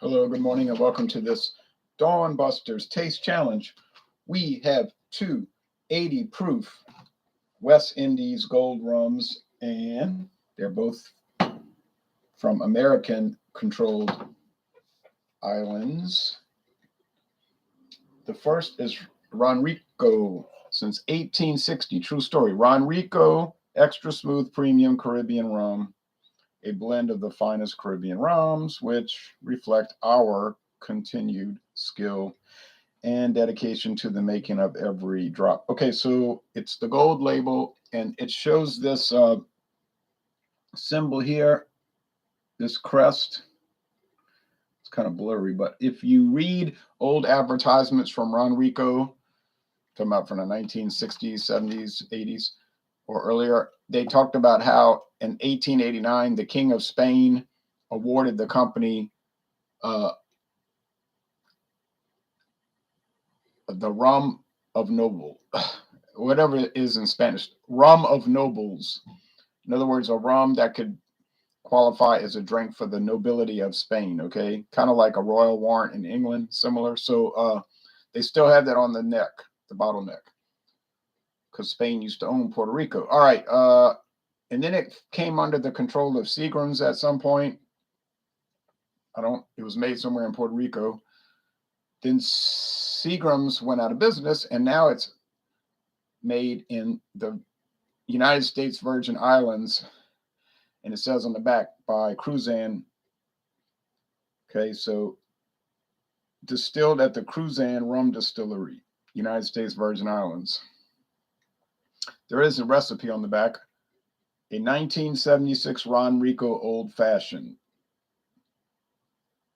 Hello, good morning, and welcome to this Dawn Busters Taste Challenge. We have two 80 proof West Indies gold rums, and they're both from American controlled islands. The first is Ronrico since 1860. True story. Ronrico Extra Smooth Premium Caribbean Rum, a blend of the finest Caribbean rums, which reflect our continued skill and dedication to the making of every drop. Okay, so it's the gold label, and it shows this symbol here, this crest. It's kind of blurry, but if you read old advertisements from Ronrico, talking about from the 1960s, 70s, 80s, or earlier, they talked about how in 1889 the King of Spain awarded the company the rum of noble, whatever it is in Spanish, rum of nobles. In other words, a rum that could qualify as a drink for the nobility of Spain. Okay, kind of like a royal warrant in England, similar. So they still have that on the neck, the bottleneck, because Spain used to own Puerto Rico. All right, and then it came under the control of Seagram's at some point. It was made somewhere in Puerto Rico. Then Seagram's went out of business, and now it's made in the United States Virgin Islands, and it says on the back by Cruzan. Okay, so distilled at the Cruzan Rum Distillery, United States Virgin Islands. There is a recipe on the back. A 1976 Ronrico Old Fashioned.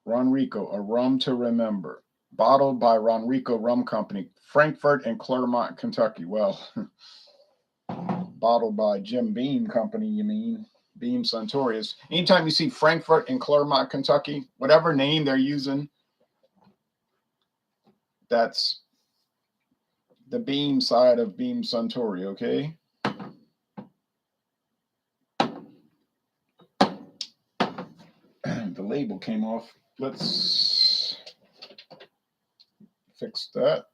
Ronrico, a rum to remember. Bottled by Ronrico Rum Company, Frankfort and Claremont, Kentucky. Well, bottled by Jim Beam Company, you mean? Beam Suntory. Anytime you see Frankfort and Claremont, Kentucky, whatever name they're using, that's the Beam side of Beam Suntory, okay? The label came off. Let's fix that.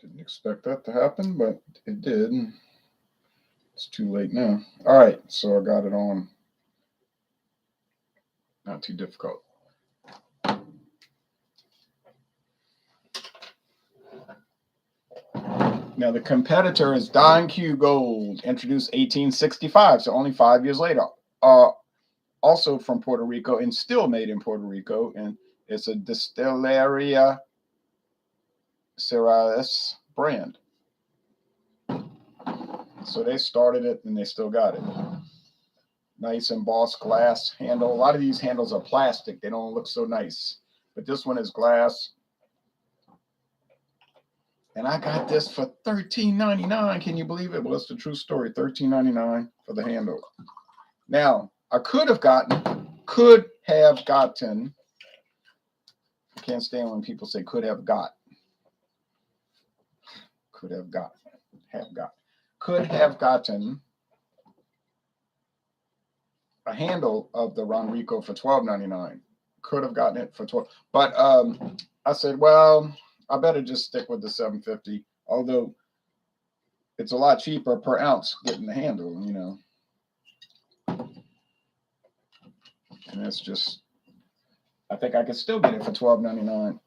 Didn't expect that to happen, but it did. It's too late now. All right, so I got it on. Not too difficult. Now the competitor is Don Q Gold, introduced 1865, so only 5 years later. Also from Puerto Rico and still made in Puerto Rico, and it's a Destilería Serrallés brand. So they started it and they still got it. Nice embossed glass handle. A lot of these handles are plastic. They don't look so nice. But this one is glass. And I got this for $13.99. Can you believe it? Well, it's the true story. $13.99 for the handle. Now, I could have gotten, I can't stand when people say could have got. Could have gotten a handle of the Ronrico for $12.99. Could have gotten it for $12. But I said, well, I better just stick with the $7.50. Although it's a lot cheaper per ounce getting the handle, you know. And it's just, I think I could still get it for $12.99.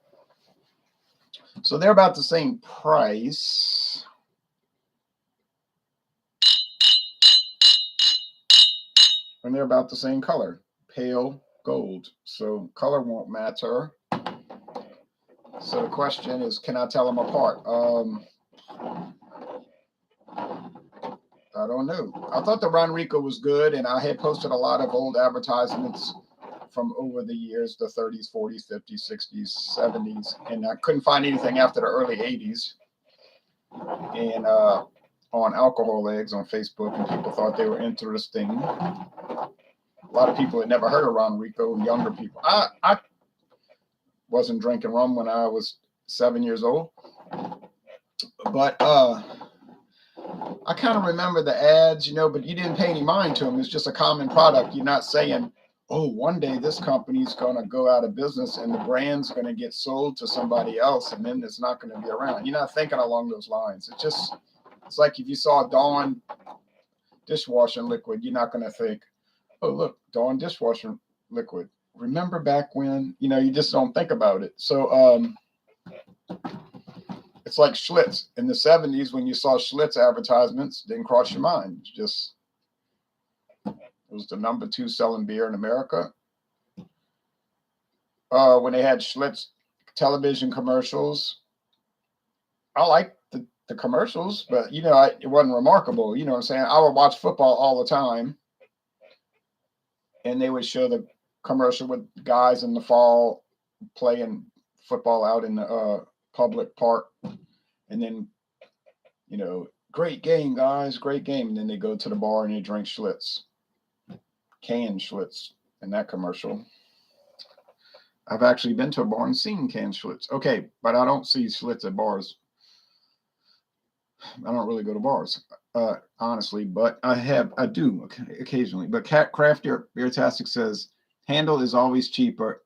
So they're about the same price. And they're about the same color, pale gold. So color won't matter. So the question is, can I tell them apart? I don't know. I thought the Ron Rico was good, and I had posted a lot of old advertisements from over the years, the 30s, 40s, 50s, 60s, 70s, and I couldn't find anything after the early 80s. And on alcohol eggs on Facebook, and people thought they were interesting. A lot of people had never heard of Ron Rico, younger people. I wasn't drinking rum when I was 7 years old, but I kind of remember the ads, but you didn't pay any mind to them. It's just a common product. You're not saying, oh, one day this company's going to go out of business and the brand's going to get sold to somebody else and then it's not going to be around. You're not thinking along those lines. It's like if you saw Dawn dishwashing liquid, you're not going to think, oh, look, Dawn dishwashing liquid. Remember back when, you just don't think about it. So it's like Schlitz. In the 70s, when you saw Schlitz advertisements, didn't cross your mind. It was the number 2 selling beer in America. When they had Schlitz television commercials, I liked the commercials, but, it wasn't remarkable. You know what I'm saying? I would watch football all the time, and they would show the commercial with guys in the fall playing football out in the public park. And then, great game, guys, great game. And then they go to the bar and they drink Schlitz, canned Schlitz in that commercial. I've actually been to a bar and seen canned Schlitz. Okay, but I don't see Schlitz at bars. I don't really go to bars, honestly, but I do occasionally. But Craft Beer-tastic says, handle is always cheaper.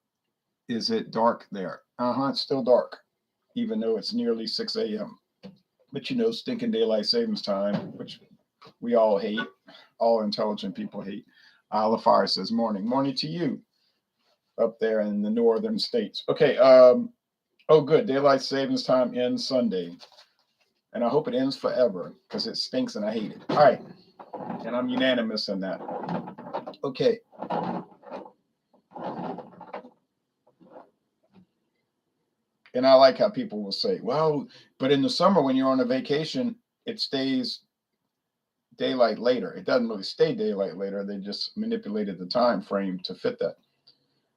Is it dark there? It's still dark, even though it's nearly 6 a.m. But stinking daylight savings time, which we all hate, all intelligent people hate. Isle of Fire says, morning to you up there in the northern states. Okay, good. Daylight savings time ends Sunday. And I hope it ends forever because it stinks and I hate it. All right. And I'm unanimous in that. Okay. And I like how people will say, well, but in the summer when you're on a vacation, it stays daylight later. It doesn't really stay daylight later. They just manipulated the time frame to fit that.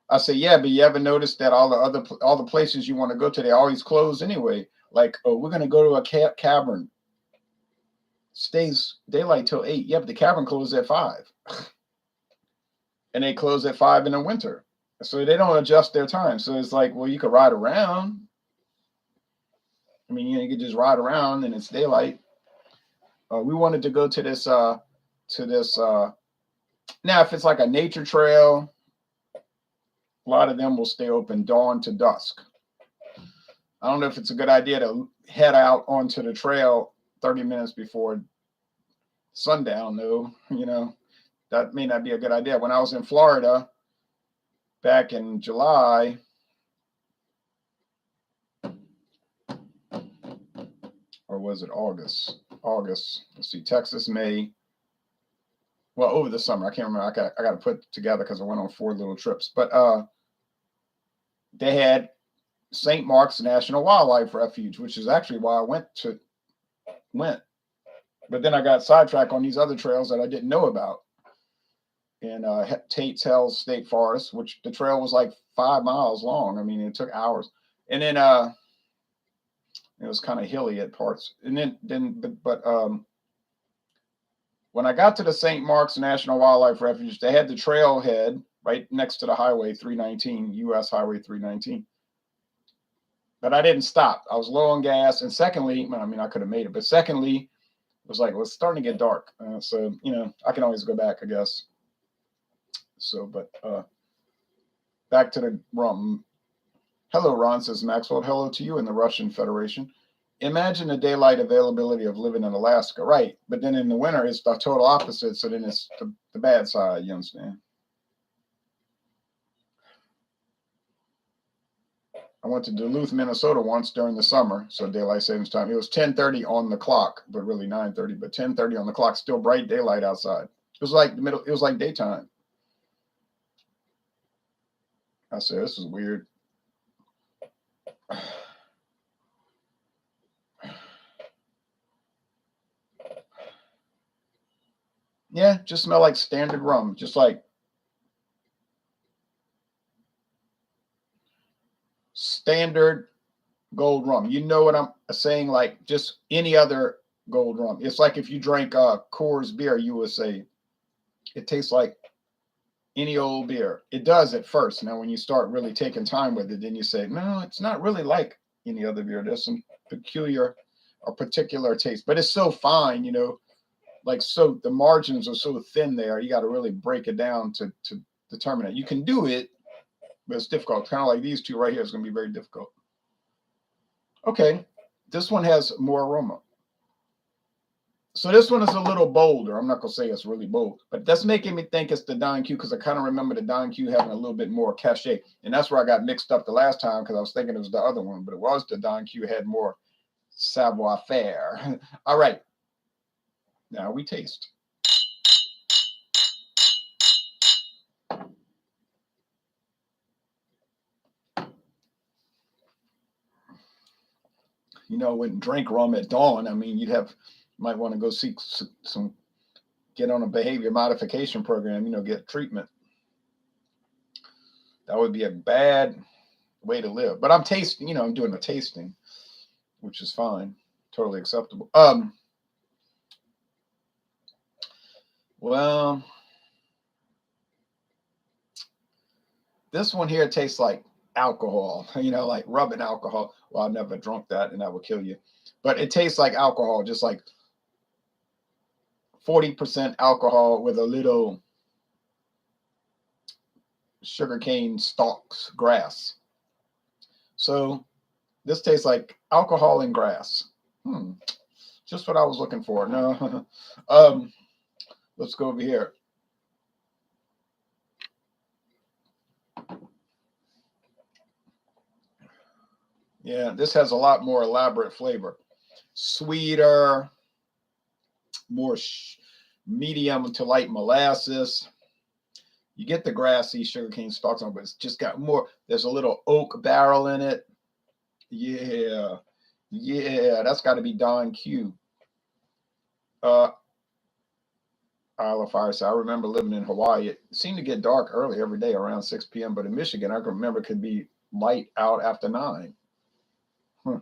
I say, yeah, but you ever notice that all the places you want to go to, they always close anyway. Like, oh, we're going to go to a cavern. Stays daylight till 8. Yeah, but the cavern closes at 5. And they close at 5 in the winter. So they don't adjust their time. So it's like, well, you could ride around. I mean, you could just ride around and it's daylight. We wanted to go to this, now if it's like a nature trail, a lot of them will stay open dawn to dusk. I don't know if it's a good idea to head out onto the trail 30 minutes before sundown, though. That may not be a good idea. When I was in Florida back in July, or was it August? Let's see, Texas, May. Well, over the summer, I can't remember. I got to put it together because I went on 4 little trips. But they had St. Mark's National Wildlife Refuge, which is actually why I went. But then I got sidetracked on these other trails that I didn't know about. And Tate's Hell's State Forest, which the trail was like 5 miles long. I mean, it took hours. And then it was kind of hilly at parts. And then when I got to the St. Mark's National Wildlife Refuge, they had the trailhead right next to the Highway 319, U.S. Highway 319. But I didn't stop. I was low on gas. And secondly, I could have made it. But secondly, it was like, well, it's starting to get dark. So, I can always go back, I guess. So, but back to the rum. Hello, Ron, says Maxwell. Hello to you in the Russian Federation. Imagine the daylight availability of living in Alaska, right? But then in the winter, it's the total opposite. So then it's the bad side, you understand? I went to Duluth, Minnesota once during the summer, so daylight savings time. It was 10:30 on the clock, but really 9:30, but 10:30 on the clock, still bright daylight outside. It was like daytime. I said, this is weird. Yeah, just smell like standard rum, just like standard gold rum. You know what I'm saying? Like just any other gold rum. It's like if you drank Coors beer, you would say it tastes like any old beer. It does at first. Now, when you start really taking time with it, then you say, no, it's not really like any other beer. There's some peculiar or particular taste, but it's so fine, you know, like so the margins are so thin there. You got to really break it down to determine it. You can do it, but it's difficult. Kind of like these two right here is going to be very difficult. Okay, this one has more aroma. So this one is a little bolder. I'm not gonna say it's really bold, but that's making me think it's the Don Q because I kind of remember the Don Q having a little bit more cachet, and that's where I got mixed up the last time because I was thinking it was the other one, but it was the Don Q had more savoir faire. All right, now we taste. You know, wouldn't drink rum at dawn. I mean, might want to go seek some, get on a behavior modification program. You know, get treatment. That would be a bad way to live. But I'm tasting. You know, I'm doing a tasting, which is fine, totally acceptable. Well, this one here tastes like alcohol, you know, like rubbing alcohol. Well, I never drunk that and that would kill you. But it tastes like alcohol, just like 40% alcohol with a little sugarcane stalks, grass. So this tastes like alcohol and grass. Just what I was looking for. No. Let's go over here. Yeah, this has a lot more elaborate flavor. Sweeter, more medium to light molasses. You get the grassy sugarcane stalks on, but it's just got more. There's a little oak barrel in it. Yeah, yeah, that's got to be Don Q. Isle of Fire. So I remember living in Hawaii. It seemed to get dark early every day around 6 p.m. But in Michigan, I can remember it could be light out after 9. Huh.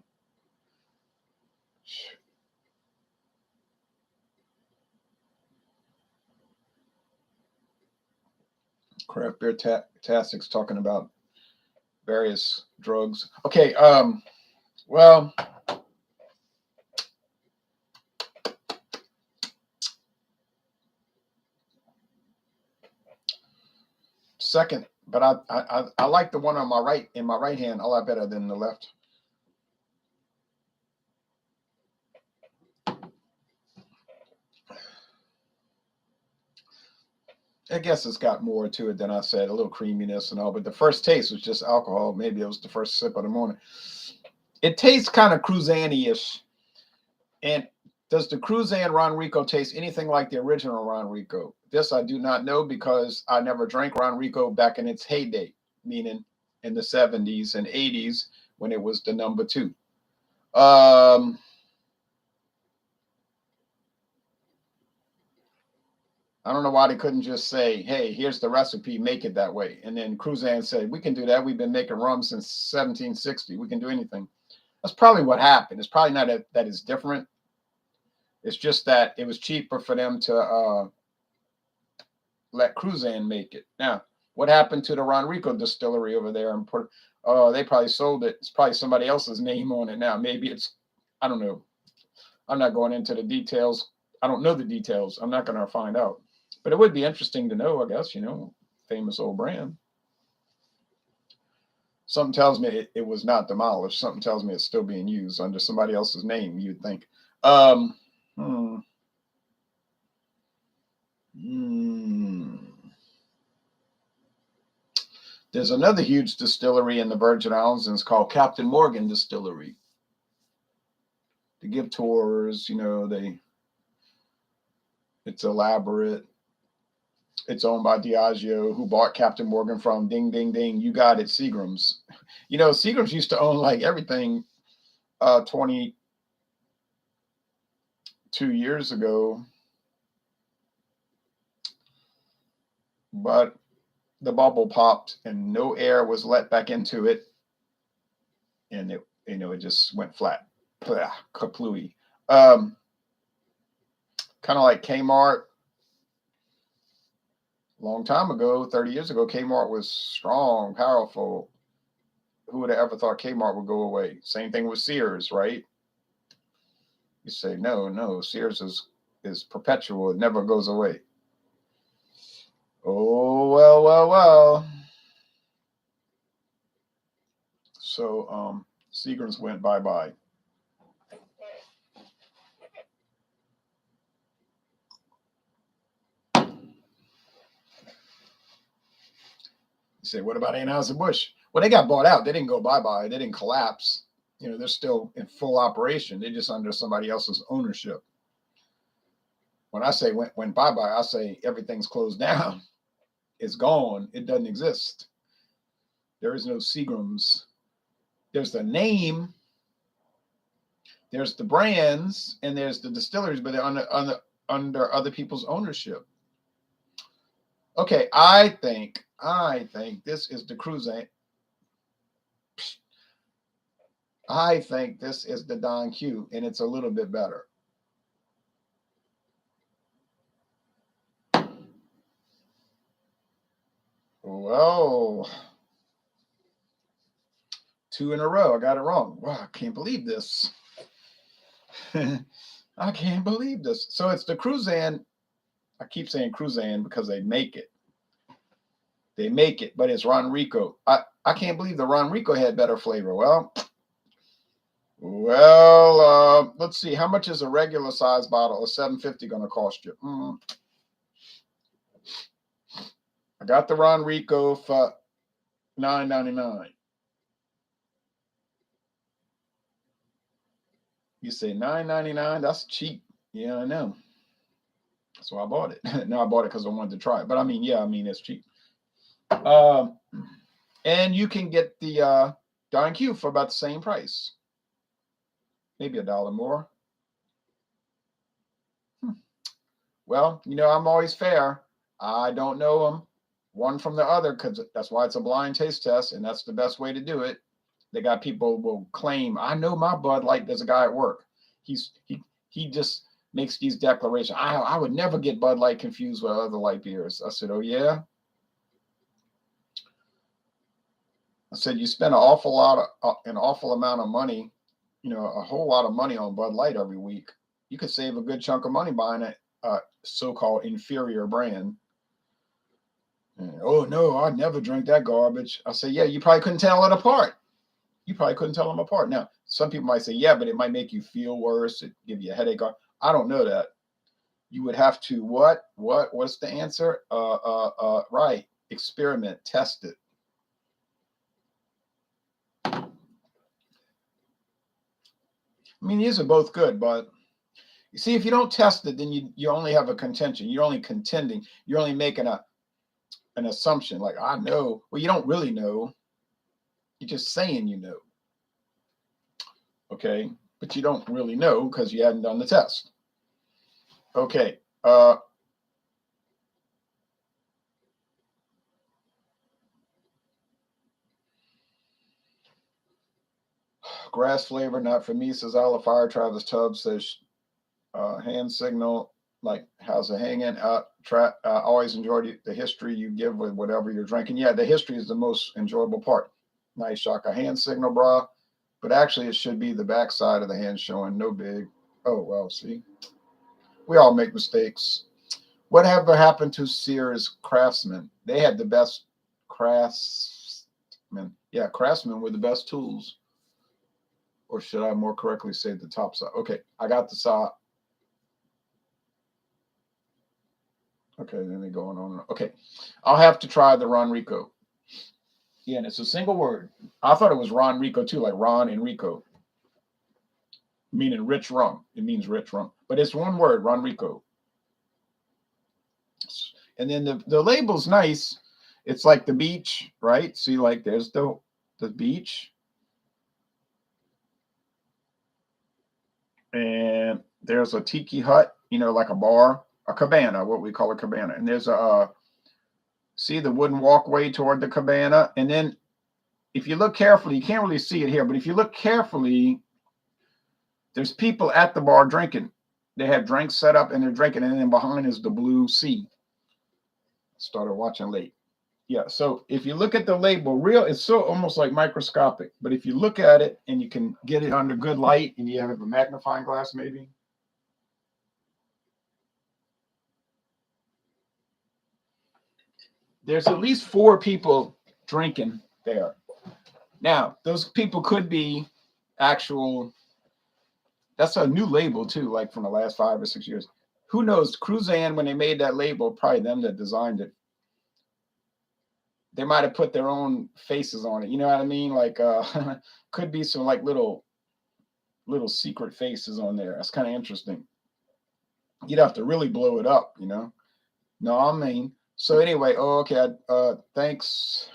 Craft beer tastics talking about various drugs. Okay. Well, second, but I like the one on my right in my right hand a lot better than the left. I guess it's got more to it than I said, a little creaminess and all, but the first taste was just alcohol. Maybe it was the first sip of the morning. It tastes kind of Cruzan-ish. And does the Cruzan Ron Rico taste anything like the original Ron Rico? This I do not know because I never drank Ron Rico back in its heyday, meaning in the 70s and 80s when it was the number 2. I don't know why they couldn't just say, hey, here's the recipe, make it that way. And then Cruzan said, we can do that. We've been making rum since 1760. We can do anything. That's probably what happened. It's probably not that it's different. It's just that it was cheaper for them to let Cruzan make it. Now, what happened to the Ron Rico distillery over there in Puerto? Oh, they probably sold it. It's probably somebody else's name on it now. Maybe it's, I don't know. I'm not going into the details. I don't know the details. I'm not going to find out. But it would be interesting to know, I guess, you know, famous old brand. Something tells me it was not demolished. Something tells me it's still being used under somebody else's name, you'd think. Hmm. There's another huge distillery in the Virgin Islands, and it's called Captain Morgan Distillery. They give tours, you know, it's elaborate. It's owned by Diageo, who bought Captain Morgan from ding, ding, ding. You got it, Seagram's. You know, Seagram's used to own like everything 22 years ago, but the bubble popped and no air was let back into it, and it just went flat, kaplooey. Kind of like Kmart. Long time ago, 30 years ago, Kmart was strong, powerful. Who would have ever thought Kmart would go away? Same thing with Sears, right? You say, no, Sears is perpetual. It never goes away. Oh, well. So Seagram's went bye-bye. You say, what about Anheuser-Busch? Well, they got bought out. They didn't go bye-bye. They didn't collapse. You know, they're still in full operation. They're just under somebody else's ownership. When I say went bye-bye, I say everything's closed down. It's gone. It doesn't exist. There is no Seagram's. There's the name, there's the brands, and there's the distilleries, but they're under other people's ownership. Okay, I think this is the Cruzan. I think this is the Don Q, and it's a little bit better. Well, 2 in a row. I got it wrong. Wow, I can't believe this. I can't believe this. So it's the Cruzan. I keep saying Cruzan because they make it. They make it, but it's Ron Rico. I can't believe the Ron Rico had better flavor. Well, let's see. How much is a regular size bottle of $7.50 going to cost you? I got the Ron Rico for $9.99. You say $9.99? That's cheap. Yeah, I know. So I bought it. No, I bought it because I wanted to try it. But I mean, yeah, it's cheap. And you can get the Don Q for about the same price. Maybe $1 more. Well, I'm always fair. I don't know them one from the other because that's why it's a blind taste test, and that's the best way to do it. They got people will claim, I know my Bud Light. There's a guy at work. He just makes these declarations. I would never get Bud Light confused with other light beers. I said, oh yeah. I said, you spend an awful amount of money, a whole lot of money on Bud Light every week. You could save a good chunk of money buying a so-called inferior brand. And, oh no, I'd never drink that garbage. I say, yeah, you probably couldn't tell it apart. You probably couldn't tell them apart. Now, some people might say, yeah, but it might make you feel worse. It give you a headache. I don't know that. You would have to what's the answer? Right. Experiment, test it. I mean, these are both good, but you see, if you don't test it, then you only have a contention. You're only contending. You're only making an assumption. Like, I know. Well, you don't really know. You're just saying you know. Okay, but you don't really know because you hadn't done the test. Okay. Grass flavor, not for me, says Isle of Fire. Travis Tubbs says hand signal, like how's it hanging? Always enjoyed the history you give with whatever you're drinking. Yeah, the history is the most enjoyable part. Nice Shaka hand signal, brah. But actually, it should be the back side of the hand showing. No big. Oh, well, see. We all make mistakes. Whatever happened to Sears Craftsman? They had the best craftsmen. Yeah, craftsmen were the best tools. Or should I more correctly say the top side? Okay, I got the side. Okay, then they're going on. Okay, I'll have to try the Ron Rico. Yeah, and it's a single word. I thought it was Ron Rico too, like Ron and Rico, meaning rich rum. It means rich rum, but it's one word, Ron Rico. And then the label's nice. It's like the beach, right? See, like there's the beach. And there's a tiki hut, you know, like a bar, a cabana, what we call a cabana. And there's a, see the wooden walkway toward the cabana. And then if you look carefully, you can't really see it here, but if you look carefully, there's people at the bar drinking. They have drinks set up and they're drinking. And then behind is the blue sea. Started watching late. Yeah, so if you look at the label, it's so almost like microscopic. But if you look at it and you can get it under good light and you have a magnifying glass maybe. There's at least 4 people drinking there. Now, those people could be actual, that's a new label too, like from the last 5 or 6 years. Who knows? Cruzan, when they made that label, probably them that designed it. They might have put their own faces on it. You know what I mean? Like, could be some like little secret faces on there. That's kind of interesting. You'd have to really blow it up, you know? No, I mean, so anyway, okay, thanks,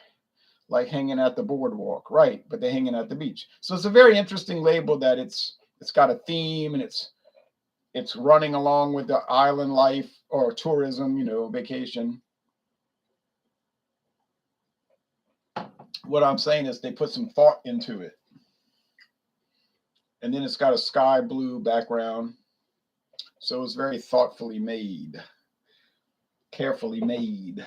like hanging at the boardwalk, right? But they're hanging at the beach. So it's a very interesting label that it's got a theme and it's running along with the island life or tourism, you know, vacation. What I'm saying is they put some thought into it. And then it's got a sky blue background. So it's very thoughtfully made, carefully made.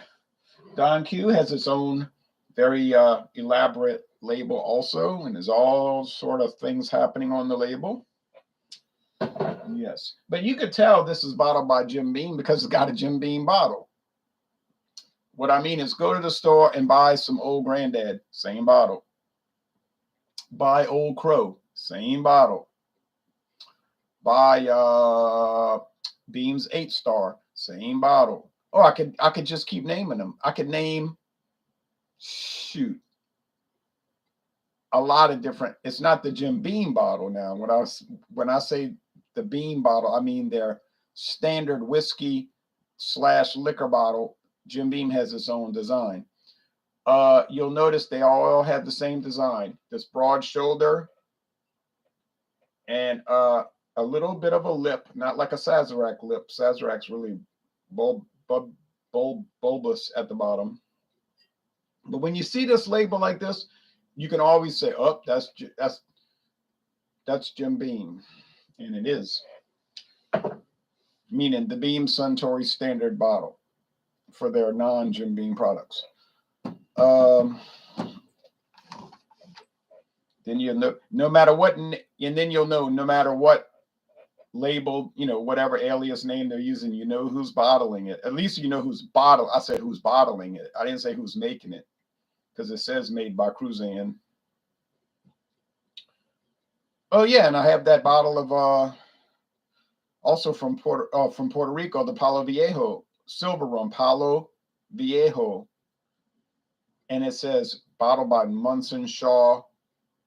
Don Q has its own very elaborate label also, and there's all sort of things happening on the label. Yes, but you could tell this is bottled by Jim Beam because it's got a Jim Beam bottle. What I mean is go to the store and buy some Old Granddad, same bottle. Buy Old Crow, same bottle. Buy Beam's 8 Star, same bottle. Oh, I could just keep naming them. I could name, shoot, a lot of different. It's not the Jim Beam bottle now. When I say the Beam bottle, I mean their standard whiskey / liquor bottle. Jim Beam has its own design. You'll notice they all have the same design. This broad shoulder and a little bit of a lip, not like a Sazerac lip. Sazerac's really bulbous at the bottom. But when you see this label like this, you can always say, "Oh, that's Jim Beam," and it is. Meaning the Beam Suntory standard bottle for their non-Jim Beam products. Then you'll know no matter what, and then you'll know no matter what label, you know, whatever alias name they're using, you know who's bottling it. At least you know who's I said who's bottling it. I didn't say who's making it because it says made by Cruzan. Oh yeah, and I have that bottle of also from Puerto Rico, the Palo Viejo silver rum, Palo Viejo, and it says bottled by Munson Shaw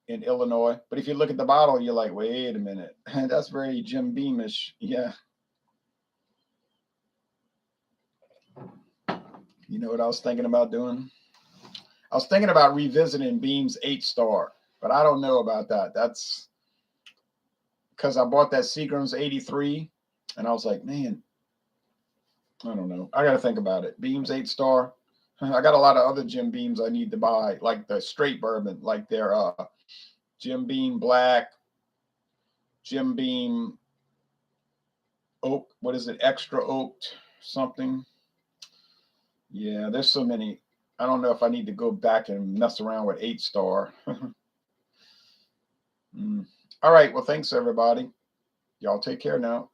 in Illinois. But if you look at the bottle, you're like, wait a minute, that's very Jim Beamish. Yeah. You know what I was thinking about doing? I was thinking about revisiting Beam's 8 Star, but I don't know about that. That's because I bought that Seagram's 83, and I was like, man, I don't know. I got to think about it. Beam's 8 Star. I got a lot of other Jim Beams I need to buy, like the straight bourbon, like their Jim Beam Black, Jim Beam Oak. What is it? Extra Oaked something. Yeah, there's so many. I don't know if I need to go back and mess around with 8 Star. All right. Well, thanks, everybody. Y'all take care now.